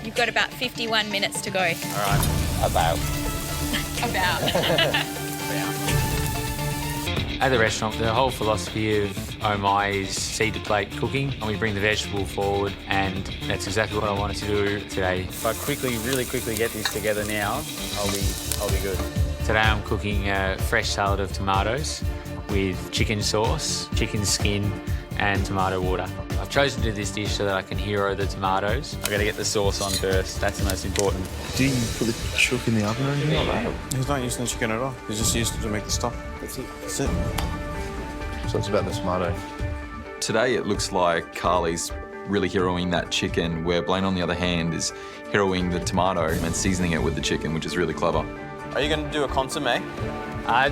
You've got about 51 minutes to go. All right. About. At the restaurant, the whole philosophy of Oh My is seed to plate cooking, and we bring the vegetable forward, and that's exactly what I wanted to do today. If I really quickly get this together now, I'll be good. Today I'm cooking a fresh salad of tomatoes with chicken sauce, chicken skin, and tomato water. I've chosen to do this dish so that I can hero the tomatoes. I've got to get the sauce on first. That's the most important. Do you put the chook in the oven or anything like that? He's not using the chicken at all. He's just used it to make the stock. That's it. That's it. So it's about the tomato. Today it looks like Karlie's really heroing that chicken, where Blayne, on the other hand, is heroing the tomato and seasoning it with the chicken, which is really clever. Are you going to do a consommé?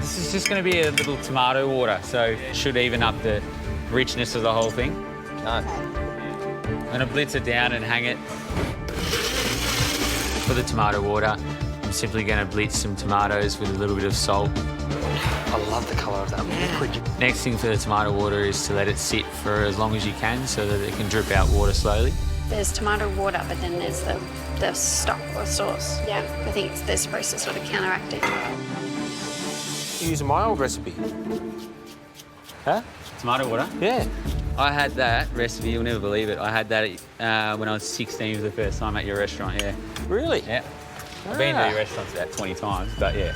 This is just going to be a little tomato water, so it should even up the richness of the whole thing. Nice. I'm going to blitz it down and hang it. For the tomato water, I'm simply going to blitz some tomatoes with a little bit of salt. I love the colour of that liquid. Next thing for the tomato water is to let it sit for as long as you can so that it can drip out water slowly. There's tomato water, but then there's the stock or sauce. Yeah, I think they're supposed to sort of counteract it. You're using my old recipe. Huh? Tomato water? Yeah. I had that recipe, you'll never believe it. I had that when I was 16 for the first time at your restaurant, yeah. Really? Yeah. I've been to your restaurants about 20 times, but yeah.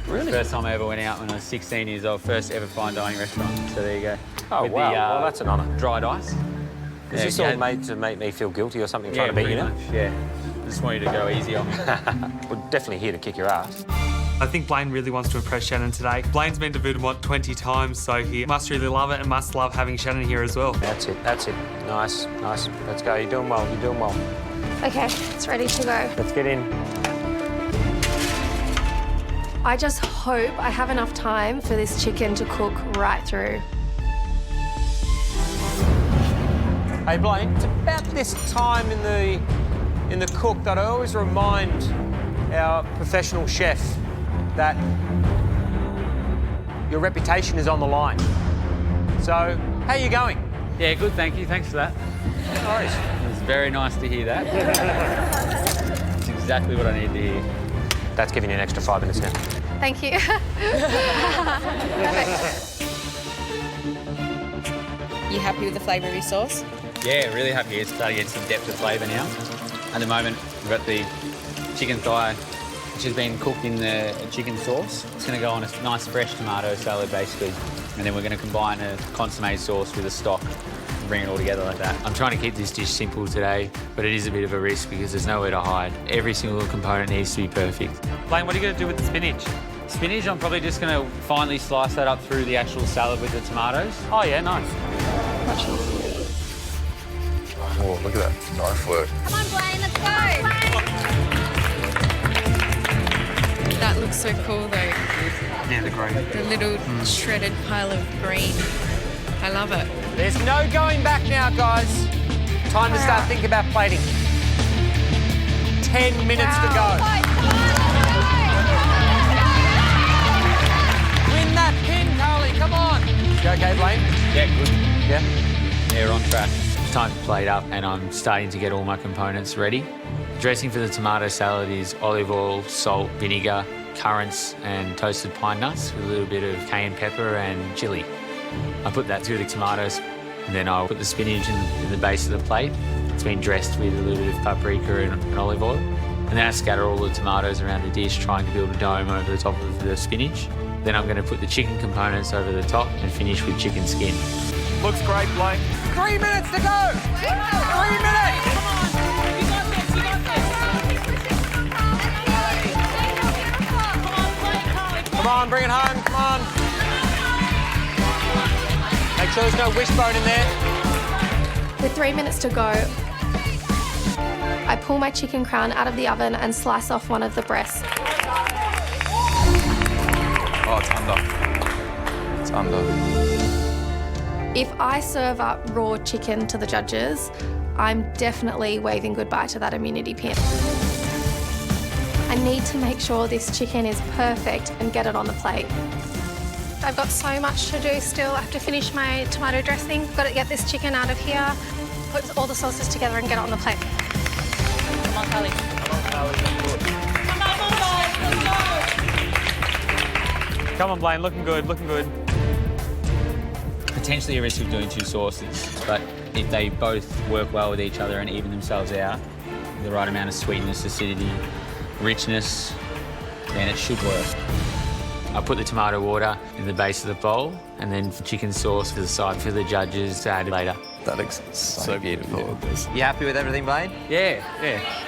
Really? First time I ever went out when I was 16 years old, first ever fine dining restaurant. So there you go. Oh, with wow. The, Well, that's an honour. dried ice. Is this all made to make me feel guilty or something, trying to beat you now? Yeah. I just want you to go easy on me. We're definitely here to kick your ass. I think Blayne really wants to impress Shannon today. Blayne's been to Voudemont 20 times, so he must really love it and must love having Shannon here as well. That's it. That's it. Nice. Nice. Let's go. You're doing well. You're doing well. Okay, it's ready to go. Let's get in. I just hope I have enough time for this chicken to cook right through. Hey, Blayne, it's about this time in the cook that I always remind our professional chef that your reputation is on the line. So, how are you going? Yeah, good, thank you. Thanks for that. No worries. It was very nice to hear that. It's exactly what I needed to hear. That's giving you an extra 5 minutes now. Thank you. You happy with the flavour of your sauce? Yeah, really happy. It's starting to get some depth of flavour now. At the moment, we've got the chicken thigh, which has been cooked in the chicken sauce. It's going to go on a nice fresh tomato salad, basically. And then we're going to combine a consommé sauce with a stock and bring it all together like that. I'm trying to keep this dish simple today, but it is a bit of a risk because there's nowhere to hide. Every single component needs to be perfect. Blayne, what are you going to do with the spinach? Spinach, I'm probably just going to finely slice that up through the actual salad with the tomatoes. Oh, yeah, nice. Oh, look at that knife work. Come on, Blayne, let's go! That looks so cool, though. Yeah, they're great. The little shredded pile of green. I love it. There's no going back now, guys. Time to start thinking about plating. 10 minutes to go. Win that pin, Karlie, come on. You okay, Blayne? Yeah, good. Yeah? Yeah, we're on track. It's time to plate up and I'm starting to get all my components ready. Dressing for the tomato salad is olive oil, salt, vinegar, currants and toasted pine nuts with a little bit of cayenne pepper and chilli. I put that through the tomatoes and then I'll put the spinach in the base of the plate. It's been dressed with a little bit of paprika and olive oil. And then I scatter all the tomatoes around the dish, trying to build a dome over the top of the spinach. Then I'm going to put the chicken components over the top and finish with chicken skin. Looks great, Blayne. 3 minutes to go. 3 minutes. Come on, you got this, you got this. Come on, bring it home, come on. Make sure there's no wishbone in there. With 3 minutes to go, I pull my chicken crown out of the oven and slice off one of the breasts. Oh, it's under. It's under. If I serve up raw chicken to the judges, I'm definitely waving goodbye to that immunity pin. I need to make sure this chicken is perfect and get it on the plate. I've got so much to do still. I have to finish my tomato dressing. Got to get this chicken out of here, put all the sauces together and get it on the plate. Come on, Come on, Blayne, looking good, looking good. Potentially a risk of doing two sauces, but if they both work well with each other and even themselves out, the right amount of sweetness, acidity, richness, then it should work. I put the tomato water in the base of the bowl and then chicken sauce to the side for the judges to add later. That looks so beautiful. You happy with everything, Blayne? Yeah.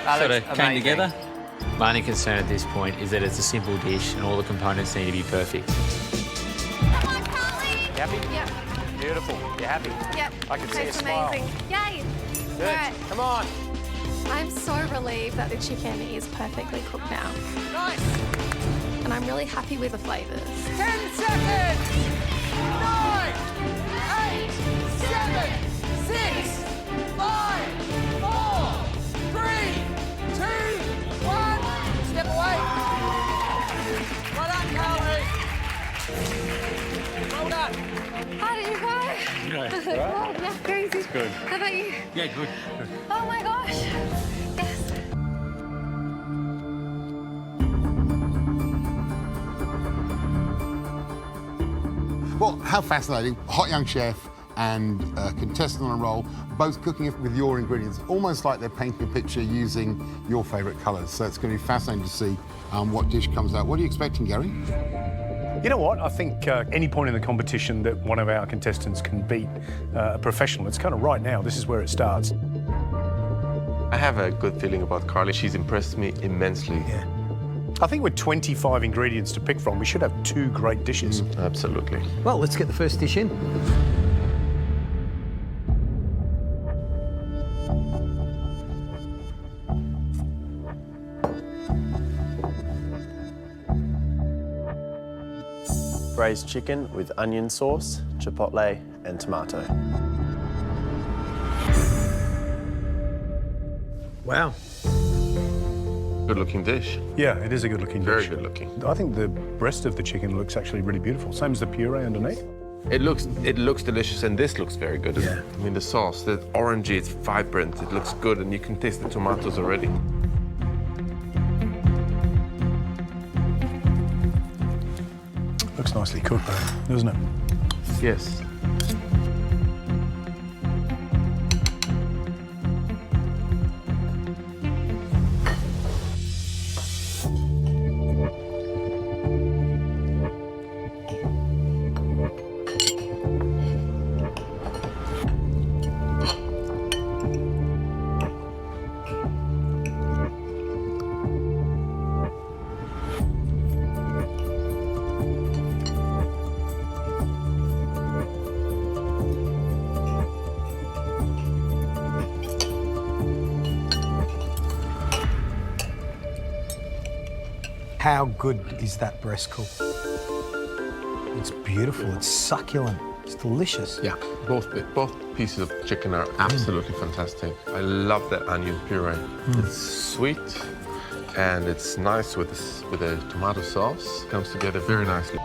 That Sort looks of came amazing. together. My only concern at this point is that it's a simple dish and all the components need to be perfect. Come on, Karlie. You happy? Yep. Beautiful. You happy? Yep. I can see a Tastes smile. amazing. Yay. Good. All right. Come on. I'm so relieved that the chicken is perfectly cooked now. Nice. And I'm really happy with the flavours. 10 seconds. 9, 8, 7, 6, 5, 4, 3, 2, 1. Step away. Well done, Karlie. Well done. How did you go? Yeah. Oh, yeah, crazy. It's good. How about you? Yeah, good. Oh my gosh. Yes. Well, how fascinating. Hot young chef and contestant on a roll, both cooking it with your ingredients, almost like they're painting a picture using your favourite colours. So it's going to be fascinating to see what dish comes out. What are you expecting, Gary? You know what? I think any point in the competition that one of our contestants can beat a professional, it's kind of right now. This is where it starts. I have a good feeling about Karlie. She's impressed me immensely. Yeah. I think with 25 ingredients to pick from, we should have 2 great dishes. Absolutely. Well, let's get the first dish in. Braised chicken with onion sauce, chipotle, and tomato. Wow. Good looking dish. Yeah, it is a good looking dish. Very good looking. I think the breast of the chicken looks actually really beautiful. Same as the puree underneath. It looks delicious, and this looks very good. Yeah. I mean, the sauce, the orangey, it's vibrant, it looks good, and you can taste the tomatoes already. Looks nicely cooked though, doesn't it? Yes. How good is that breast cooked? It's beautiful, it's succulent, it's delicious. Yeah, both pieces of chicken are absolutely fantastic. I love that onion puree. It's sweet and it's nice with the tomato sauce. Comes together very nicely.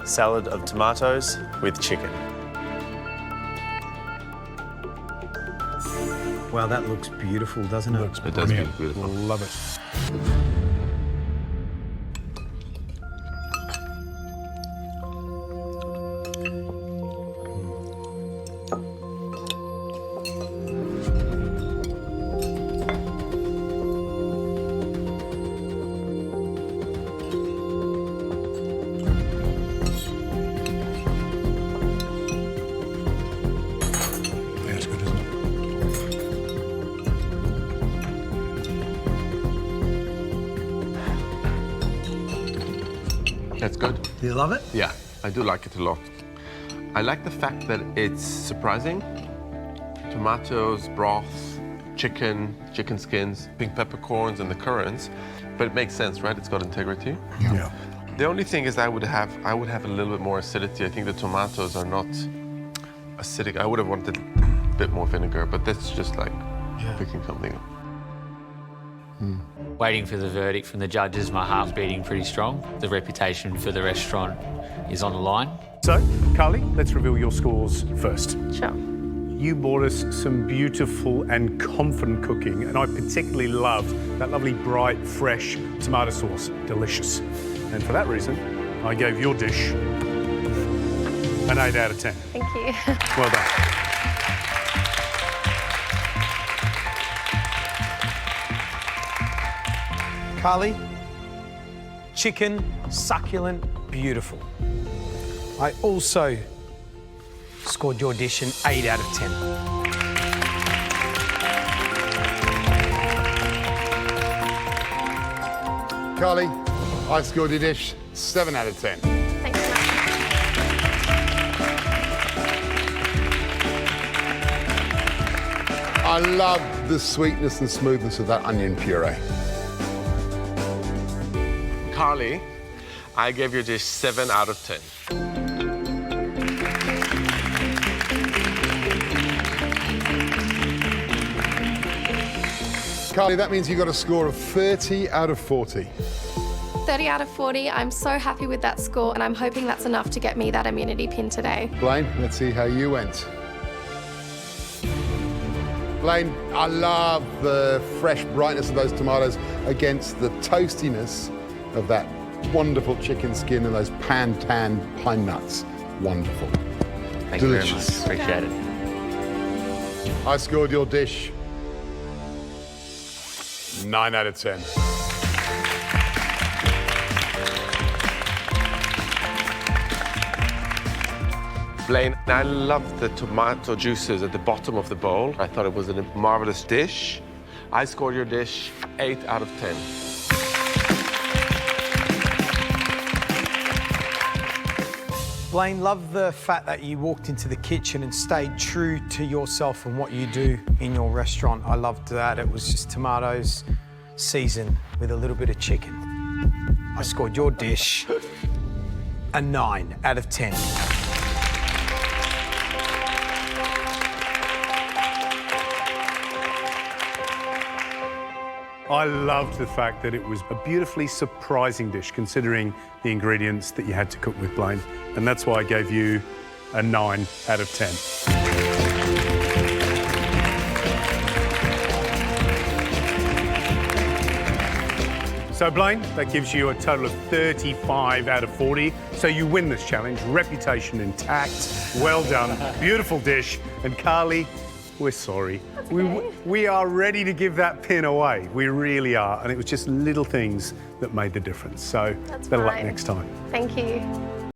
Salad of tomatoes with chicken. Wow, that looks beautiful, doesn't it? It does look beautiful. Love it. That's good, isn't it? That's good. Do you love it? Yeah, I do like it a lot. I like the fact that it's surprising. Tomatoes, broth, chicken skins, pink peppercorns, and the currants. But it makes sense, right? It's got integrity. Yeah. The only thing is I would have a little bit more acidity. I think the tomatoes are not acidic. I would have wanted a bit more vinegar, but that's just like picking something up. Waiting for the verdict from the judges, my heart's beating pretty strong. The reputation for the restaurant is on the line. So, Karlie, let's reveal your scores first. Sure. You brought us some beautiful and confident cooking, and I particularly loved that lovely, bright, fresh tomato sauce. Delicious. And for that reason, I gave your dish an 8 out of 10. Thank you. Well done. Karlie, chicken, succulent, beautiful. I also scored your dish an 8 out of 10. Karlie, I scored your dish 7 out of 10. Thanks so much. I love the sweetness and smoothness of that onion puree. Karlie, I gave your dish 7 out of 10. Karlie, that means you got a score of 30 out of 40. 30 out of 40. I'm so happy with that score, and I'm hoping that's enough to get me that immunity pin today. Blayne, let's see how you went. Blayne, I love the fresh brightness of those tomatoes against the toastiness of that wonderful chicken skin and those pan-tanned pine nuts. Wonderful. Thank you very much. Delicious. Appreciate it. I scored your dish 9 out of 10. Blayne, I love the tomato juices at the bottom of the bowl. I thought it was a marvelous dish. I scored your dish 8 out of 10. Blayne, love the fact that you walked into the kitchen and stayed true to yourself and what you do in your restaurant. I loved that. It was just tomatoes seasoned with a little bit of chicken. I scored your dish a 9 out of 10. I loved the fact that it was a beautifully surprising dish, considering the ingredients that you had to cook with, Blayne. And that's why I gave you a 9 out of 10. So, Blayne, that gives you a total of 35 out of 40. So you win this challenge. Reputation intact. Well done. Beautiful dish. And Karlie, we're sorry. We are ready to give that pin away. We really are. And it was just little things that made the difference. So better luck next time. Thank you.